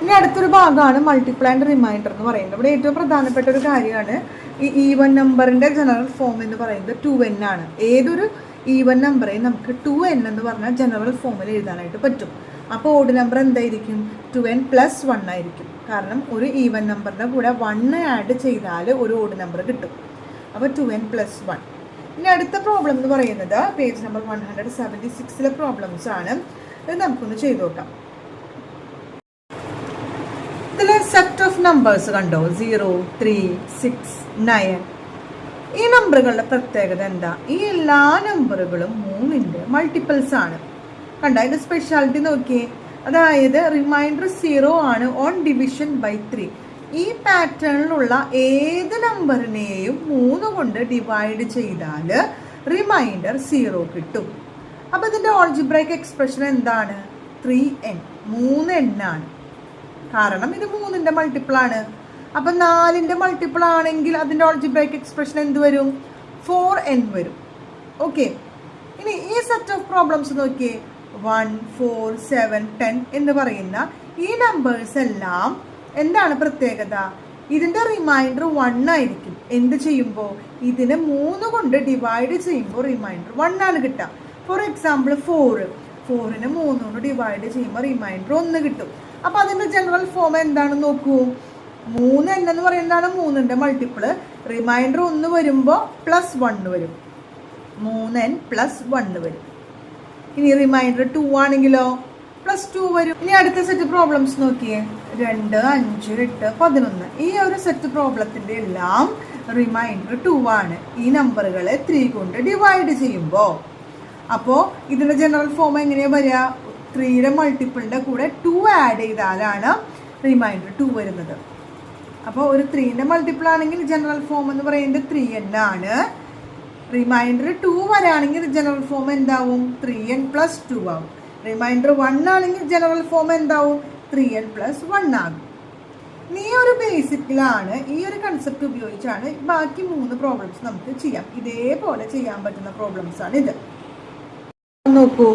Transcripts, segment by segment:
ഇനി അടുത്തൊരു ഭാഗമാണ് മൾട്ടിപ്ലൈ ആൻഡ് റിമൈൻഡർ എന്ന് പറയുന്നത്. ഇവിടെ ഏറ്റവും പ്രധാനപ്പെട്ട ഒരു കാര്യമാണ് ഈ ഈവൻ നമ്പറിൻ്റെ ജനറൽ ഫോം എന്ന് പറയുന്നത് 2n ആണ്. ഏതൊരു ഈവൻ നമ്പറേയും നമുക്ക് 2n എന്ന് പറഞ്ഞാൽ ജനറൽ ഫോമിൽ എഴുതാനായിട്ട് പറ്റും. അപ്പോൾ ഓഡ് നമ്പർ എന്തായിരിക്കും? 2n + 1 ആയിരിക്കും. കാരണം ഒരു ഈവൻ നമ്പറിൻ്റെ കൂടെ 1 ആഡ് ചെയ്താൽ ഒരു ഓഡ് നമ്പർ കിട്ടും. അപ്പോൾ 2n + 1. ഇനി അടുത്ത പ്രോബ്ലം എന്ന് പറയുന്നത് പേജ് നമ്പർ 176 പ്രോബ്ലംസ് ആണ്. ഇത് നമുക്കൊന്ന് ചെയ്തു നോക്കാം. ഇതിലെ സെറ്റ് ഓഫ് നമ്പേഴ്സ് കണ്ടോ? 0, 3, 6, 9. ഈ നമ്പറുകളുടെ പ്രത്യേകത എന്താ? ഈ എല്ലാ നമ്പറുകളും 3ന്റെ മൾട്ടിപ്പിൾസ് ആണ്. കണ്ടോ? അതിന്റെ സ്പെഷ്യാലിറ്റി നോക്കിയേ. അതായത് റിമൈൻഡർ 0 ആണ് ഓൺ ഡിവിഷൻ ബൈ 3. ഈ പാറ്റേണിലുള്ള ഏത് നമ്പറിനെയും 3 കൊണ്ട് ഡിവൈഡ് ചെയ്താൽ റിമൈൻഡർ 0 കിട്ടും. അപ്പോൾ ഇതിന്റെ ഓൾജിബ്രൈക്ക് എക്സ്പ്രഷൻ എന്താണ്? 3n. 3n ആണ്. കാരണം ഇത് 3ന്റെ മൾട്ടിപ്പിൾ ആണ്. അപ്പം 4ന്റെ മൾട്ടിപ്പിൾ ആണെങ്കിൽ അതിൻ്റെ ഓൾജിബ്രൈക്ക് എക്സ്പ്രഷൻ എന്ത് വരും? 4n വരും. ഓക്കെ. ഇനി ഈ സെറ്റ് ഓഫ് പ്രോബ്ലംസ് നോക്കിയേ. 1, 4, 7, 10 എന്ന് പറയുന്ന ഈ നമ്പേഴ്സ് എല്ലാം എന്താണ് പ്രത്യേകത? ഇതിൻ്റെ റിമൈൻഡർ 1 ആയിരിക്കും. എന്ത് ചെയ്യുമ്പോൾ? ഇതിനെ 3 കൊണ്ട് ഡിവൈഡ് ചെയ്യുമ്പോൾ റിമൈൻഡർ 1 ആണ് കിട്ടുക. ഫോർ എക്സാമ്പിൾ 4നെ 3 കൊണ്ട് ഡിവൈഡ് ചെയ്യുമ്പോൾ റിമൈൻഡർ 1 കിട്ടും. അപ്പോൾ അതിൻ്റെ ജനറൽ ഫോം എന്താണെന്ന് നോക്കൂ. 3n എന്ന് പറയുന്നതാണ് 3ന്റെ മൾട്ടിപ്പിള്. റിമൈൻഡർ 1 വരുമ്പോൾ +1 വരും. 3n + 1 വരും. ഇനി റിമൈൻഡർ 2 ആണെങ്കിലോ +2 വരും. ഇനി അടുത്ത സെറ്റ് പ്രോബ്ലംസ് നോക്കിയേ. 2, 5, 8, 11. ഈ ഒരു സെറ്റ് പ്രോബ്ലത്തിൻ്റെ എല്ലാം റിമൈൻഡർ 2 ആണ്. ഈ നമ്പറുകളെ 3 കൊണ്ട് ഡിവൈഡ് ചെയ്യുമ്പോൾ അപ്പോൾ ഇതിൻ്റെ ജനറൽ ഫോം എങ്ങനെയാണ് വരിക? 3യുടെ മൾട്ടിപ്പിളിൻ്റെ കൂടെ 2 ആഡ് ചെയ്താലാണ് റിമൈൻഡർ 2 വരുന്നത്. അപ്പോൾ ഒരു 3ന്റെ മൾട്ടിപ്പിൾ ആണെങ്കിൽ ജനറൽ ഫോം എന്ന് പറയുന്നത് 3n ആണ്. റിമൈൻഡർ 2 വരാണെങ്കിൽ ജനറൽ ഫോം എന്താവും? 3n + 2 ആവും. റിമൈൻഡർ 1 ആണെങ്കിൽ ജനറൽ ഫോം എന്താവും? 3n + 1 ആകും. ഈ ഒരു ബേസിക്കിലാണ്, ഈ ഒരു കൺസെപ്റ്റ് ഉപയോഗിച്ചാണ് ബാക്കി 3 പ്രോബ്ലംസ് നമുക്ക് ചെയ്യാം. ഇതേപോലെ ചെയ്യാൻ പറ്റുന്ന പ്രോബ്ലംസ് ആണ് ഇത്. നോക്കൂ.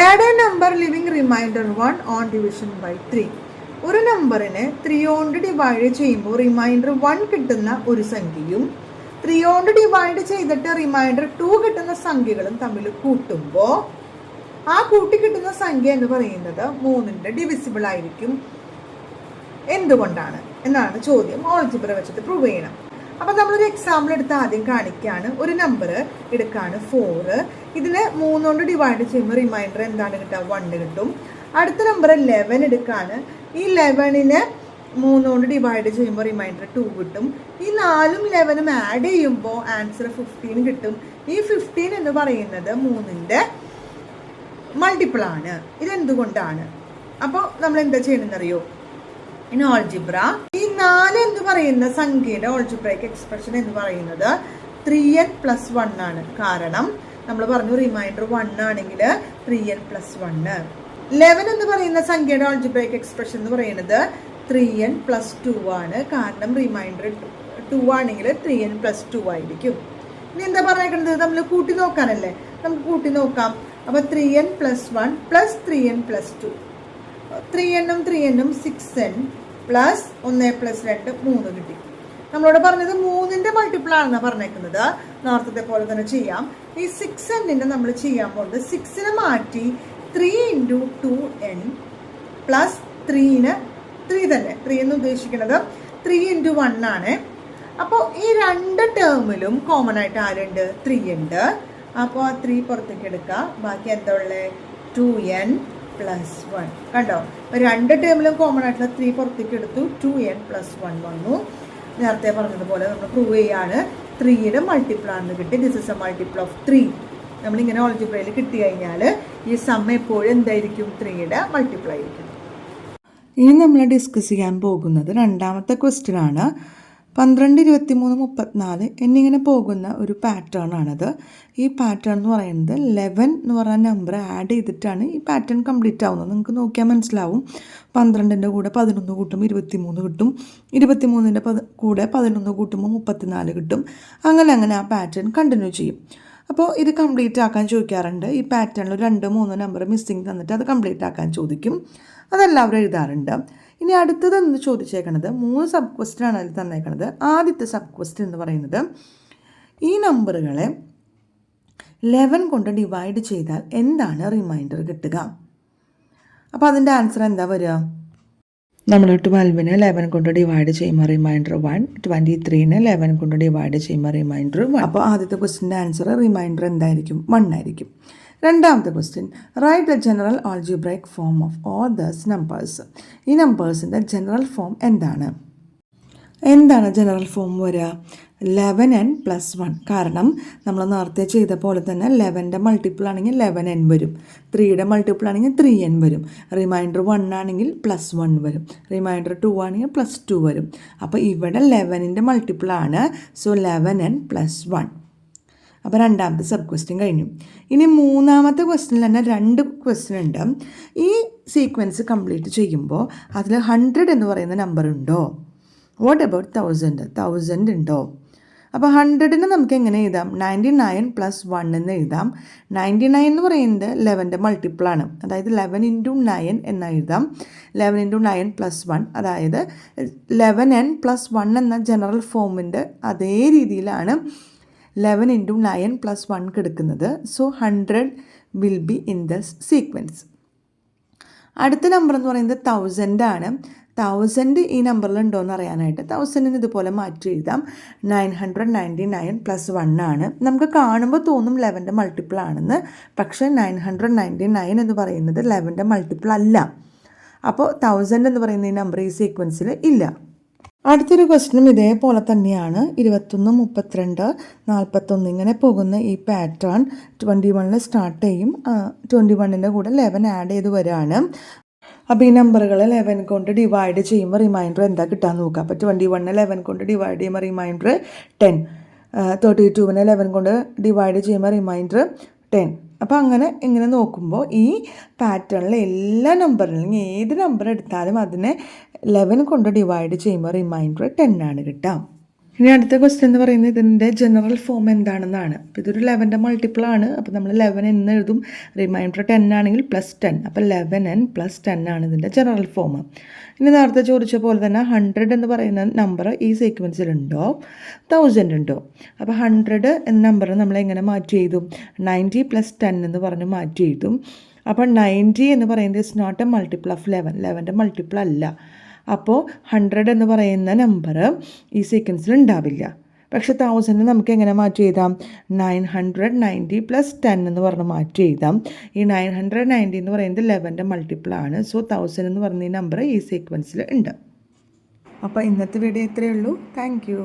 Add a number leaving remainder 1 on division by 3. ഒരു നമ്പറിനെ 3 കൊണ്ട് ഡിവൈഡ് ചെയ്യുമ്പോൾ റിമൈൻഡർ 1 കിട്ടുന്ന ഒരു സംഖ്യയും 3 കൊണ്ട് ഡിവൈഡ് ചെയ്തിട്ട് റിമൈൻഡർ 2 കിട്ടുന്ന സംഖ്യകളും തമ്മിൽ കൂട്ടുമ്പോൾ ആ കൂട്ടി കിട്ടുന്ന സംഖ്യ എന്ന് പറയുന്നത് 3ന്റെ ഡിവിസിബിൾ ആയിരിക്കും. എന്തുകൊണ്ടാണ് എന്നാണ് ചോദ്യം. ഓൾജിബ്ര വെച്ചിട്ട് പ്രൂവ് ചെയ്യണം. അപ്പം നമ്മളൊരു എക്സാമ്പിൾ എടുത്ത് ആദ്യം കാണിക്കുകയാണ്. ഒരു നമ്പർ എടുക്കുകയാണ് 4. ഇതിനെ 3 കൊണ്ട് ഡിവൈഡ് ചെയ്യുമ്പോൾ റിമൈൻഡർ എന്താണ് കിട്ടുക? 1 കിട്ടും. അടുത്ത നമ്പർ 11 എടുക്കുകയാണ്. ഈ 11നെ 3 കൊണ്ട് ഡിവൈഡ് ചെയ്യുമ്പോൾ റിമൈൻഡർ 2 കിട്ടും. ഈ 4ഉം 11ഉം ആഡ് ചെയ്യുമ്പോൾ ആൻസർ 15 കിട്ടും. ഈ 15 എന്ന് പറയുന്നത് 3ന്റെ മൾട്ടിപ്പിൾ ആണ്. ഇതെന്തുകൊണ്ടാണ്? അപ്പോൾ നമ്മൾ എന്താ ചെയ്യണമെന്നറിയോ? ഇൻ ഓൾജിബ്ര ഈ 4 എന്ന് പറയുന്ന സംഖ്യയുടെ ഓൾജിബ്രൈക്ക് എക്സ്പ്രഷൻ എന്ന് പറയുന്നത് 3n + 1 ആണ്. കാരണം നമ്മൾ പറഞ്ഞു റിമൈൻഡർ 1 ആണെങ്കിൽ 3n + 1. 11 എന്ന് പറയുന്ന സംഖ്യയുടെ ഓൾജിബ്രൈക്ക് എക്സ്പ്രഷൻ എന്ന് പറയുന്നത് 3n + 2 ആണ്. കാരണം റിമൈൻഡർ 2 ആണെങ്കിൽ 3n + 2 ആയിരിക്കും. ഇനി എന്താ പറഞ്ഞേക്കുന്നത്? നമ്മൾ കൂട്ടി നോക്കാനല്ലേ. നമുക്ക് കൂട്ടി നോക്കാം. അപ്പോൾ 3n + 1 + 3n + 2. 3n-ഉം 3n-ഉം 6n + 1 + 2 3 കിട്ടി. നമ്മളോട് പറഞ്ഞത് 3ന്റെ മൾട്ടിപ്പിൾ ആണെന്നാണ് പറഞ്ഞേക്കുന്നത്. നേരത്തെ പോലെ തന്നെ ചെയ്യാം. ഈ 6n-നെ നമ്മൾ ചെയ്യാൻ പോകുന്നത് 6നെ മാറ്റി 3 × 2n + 3ന് 3 തന്നെ. 3 എന്ന് ഉദ്ദേശിക്കുന്നത് 3 × 1 ആണ്. അപ്പോൾ ഈ 2 ടേമിലും കോമൺ ആയിട്ട് ആരുണ്ട്? 3 ഉണ്ട്. അപ്പോൾ ആ 3 പുറത്തേക്ക് എടുക്കുക. ബാക്കി എന്താ ഉള്ളത്? 2n + 1. കണ്ടോ? 2 ടേമിലും കോമൺ ആയിട്ടുള്ള 3 പുറത്തേക്ക് എടുത്തു. 2n + 1 വന്നു. നേരത്തെ പറഞ്ഞതുപോലെ നമ്മൾ പ്രൂവ് ചെയ്യാണ് 3യുടെ മൾട്ടിപ്പിൾ ആണെന്ന് കിട്ടി. This is A multiple of 3. നമ്മളിങ്ങനെ ഓൾജിബ്രയിൽ കിട്ടി കഴിഞ്ഞാൽ ഈ സം എപ്പോഴും എന്തായിരിക്കും? 3യുടെ മൾട്ടിപ്പിൾ ആയിരിക്കും. ഇനി നമ്മൾ ഡിസ്കസ് ചെയ്യാൻ പോകുന്നത് രണ്ടാമത്തെ ക്വസ്റ്റ്യൻ ആണ്. 12, 23, 34 എന്നിങ്ങനെ പോകുന്ന ഒരു പാറ്റേൺ ആണത്. ഈ പാറ്റേൺ എന്ന് പറയുന്നത് 11 എന്ന് പറഞ്ഞ നമ്പർ ആഡ് ചെയ്തിട്ടാണ് ഈ പാറ്റേൺ കംപ്ലീറ്റ് ആവുന്നത്. നിങ്ങൾക്ക് നോക്കിയാൽ മനസ്സിലാവും. 12ൻ്റെ കൂടെ 11 കൂട്ടും 23 കിട്ടും. 23ൻ്റെ കൂടെ 11 കൂട്ടുമ്പോൾ 34 കിട്ടും. അങ്ങനെ ആ പാറ്റേൺ കണ്ടിന്യൂ ചെയ്യും. അപ്പോൾ ഇത് കംപ്ലീറ്റ് ആക്കാൻ ചോദിക്കാറുണ്ട്. ഈ പാറ്റേണിൽ 2, 3 നമ്പർ മിസ്സിങ് തന്നിട്ട് അത് കംപ്ലീറ്റ് ആക്കാൻ ചോദിക്കും. അതെല്ലാവരും എഴുതാറുണ്ട്. ഇനി അടുത്തതെന്ന് ചോദിച്ചേക്കണത് 3 സബ് ക്വസ്റ്റ്യൻ ആണ് അതിൽ തന്നേക്കണത്. ആദ്യത്തെ സബ് ക്വസ്റ്റ്യൻ എന്ന് പറയുന്നത് ഈ നമ്പറുകളെ 11 കൊണ്ട് ഡിവൈഡ് ചെയ്താൽ എന്താണ് റിമൈൻഡർ കിട്ടുക? അപ്പോൾ അതിൻ്റെ ആൻസർ എന്താ വരിക? നമ്മൾ 12നെ 11 കൊണ്ട് ഡിവൈഡ് ചെയ്യുമ്പോൾ റിമൈൻഡർ 1, 23നെ 11 കൊണ്ട് ഡിവൈഡ് ചെയ്യുമ്പോൾ റിമൈൻഡർ 1. അപ്പോൾ ആദ്യത്തെ ക്വസ്റ്റിൻ്റെ ആൻസർ റിമൈൻഡർ എന്തായിരിക്കും? 1 ആയിരിക്കും. രണ്ടാമത്തെ question, write the general algebraic form of all these numbers. ഈ നമ്പേഴ്സിൻ്റെ ജനറൽ ഫോം എന്താണ്? ജനറൽ ഫോം വരിക? 11n + 1. കാരണം നമ്മൾ നേരത്തെ ചെയ്ത പോലെ തന്നെ 11ൻ്റെ മൾട്ടിപ്പിൾ ആണെങ്കിൽ 11n വരും, 3യുടെ മൾട്ടിപ്പിൾ ആണെങ്കിൽ 3n വരും, റിമൈൻഡർ 1 ആണെങ്കിൽ +1 വരും, റിമൈൻഡർ 2 ആണെങ്കിൽ +2 വരും. അപ്പോൾ ഇവിടെ 11ൻ്റെ മൾട്ടിപ്പിൾ ആണ്. So 11n + 1. അപ്പോൾ രണ്ടാമത്തെ സബ് ക്വസ്റ്റ്യൻ കഴിഞ്ഞു. ഇനി മൂന്നാമത്തെ ക്വസ്റ്റ്യനിൽ തന്നെ 2 ക്വസ്റ്റ്യൻ ഉണ്ട്. ഈ സീക്വൻസ് കംപ്ലീറ്റ് ചെയ്യുമ്പോൾ അതിൽ 100 എന്ന് പറയുന്ന നമ്പർ ഉണ്ടോ? വാട്ട് അബൌട്ട് 1000 ഉണ്ടോ? അപ്പോൾ 100ന് നമുക്ക് എങ്ങനെ എഴുതാം? 99 + 1 എന്ന് എഴുതാം. 99 എന്ന് പറയുന്നത് 11ൻ്റെ മൾട്ടിപ്പിളാണ്, അതായത് 11 × 9 എന്ന് എഴുതാം. 11 × 9 + 1, അതായത് 11n + 1 എന്ന ജനറൽ ഫോമിൻ്റെ അതേ രീതിയിലാണ് 11 × 9 + 1 കിടക്കുന്നത്. So 100 will be in the sequence. അടുത്ത നമ്പർ എന്ന് പറയുന്നത് 1000 ആണ്. 1000 ഈ നമ്പറിൽ ഉണ്ടോ എന്ന് അറിയാനായിട്ട് 1000ന് ഇതുപോലെ മാറ്റി എഴുതാം. 999 + 1 ആണ്. നമുക്ക് കാണുമ്പോൾ തോന്നും 11ൻ്റെ മൾട്ടിപ്പിൾ ആണെന്ന്, പക്ഷേ 999 എന്ന് പറയുന്നത് 11ൻ്റെ മൾട്ടിപ്പിൾ അല്ല. അപ്പോൾ 1000 എന്ന് പറയുന്ന ഈ നമ്പർ ഈ സീക്വൻസിൽ ഇല്ല. അടുത്തൊരു ക്വസ്റ്റ്യനും ഇതേപോലെ തന്നെയാണ്. 21, 32, 41 ഇങ്ങനെ പോകുന്ന ഈ പാറ്റേൺ 21 സ്റ്റാർട്ട് ചെയ്യും. 21ൻ്റെ കൂടെ 11 ആഡ് ചെയ്ത് വരികയാണ്. അപ്പോൾ ഈ നമ്പറുകൾ 11 കൊണ്ട് ഡിവൈഡ് ചെയ്യുമ്പോൾ റിമൈൻഡർ എന്താ കിട്ടാൻ നോക്കുക. അപ്പോൾ 21നെ 11 കൊണ്ട് ഡിവൈഡ് ചെയ്യുമ്പോൾ റിമൈൻഡർ 10, 32നെ 11 കൊണ്ട് ഡിവൈഡ് ചെയ്യുമ്പോൾ റിമൈൻഡർ 10. അപ്പോൾ ഇങ്ങനെ നോക്കുമ്പോൾ ഈ പാറ്റേണിൽ എല്ലാ നമ്പറിലും ഏത് നമ്പർ എടുത്താലും അതിനെ 11 കൊണ്ട് ഡിവൈഡ് ചെയ്യുമ്പോൾ റിമൈൻഡർ 10 ആണ് കിട്ടുക. ഇനി അടുത്ത ക്വസ്റ്റ്യൻ എന്ന് പറയുന്നത് ഇതിൻ്റെ ജനറൽ ഫോം എന്താണെന്നാണ്. അപ്പോൾ ഇതൊരു 11ൻ്റെ മൾട്ടിപ്പിൾ ആണ്. അപ്പോൾ നമ്മൾ 11 എന്ന് എഴുതും, റിമൈൻഡർ 10 ആണെങ്കിൽ +10. അപ്പോൾ 11n + 10 ആണ് ഇതിൻ്റെ ജനറൽ ഫോം. ഇനി നേരത്തെ ചോദിച്ച പോലെ തന്നെ 100 എന്ന് പറയുന്ന നമ്പർ ഈ സീക്വൻസിലുണ്ടോ, 1000 ഉണ്ടോ? അപ്പോൾ 100 എന്ന നമ്പർ നമ്മൾ എങ്ങനെ മാറ്റി എഴുതും? 90 + 10 എന്ന് പറഞ്ഞ് മാറ്റി എഴുതും. അപ്പോൾ 90 എന്ന് പറയുന്നത് is not a multiple of 11, 11ൻ്റെ മൾട്ടിപ്പിൾ അല്ല. അപ്പോൾ 100 എന്ന് പറയുന്ന നമ്പർ ഈ സീക്വൻസിൽ ഉണ്ടാവില്ല. പക്ഷേ 1000 നമുക്ക് എങ്ങനെ മാറ്റി എഴുതാം? 990 + 10 എന്ന് പറഞ്ഞ് മാറ്റി എഴുതാം. ഈ 990 എന്ന് പറയുന്നത് 11ൻ്റെ മൾട്ടിപ്പിൾ ആണ്. സോ 1000 എന്ന് പറയുന്ന ഈ നമ്പർ ഈ സീക്വൻസിൽ ഉണ്ട്. അപ്പോൾ ഇന്നത്തെ വീഡിയോ ഇത്രയേ ഉള്ളൂ. Thank you.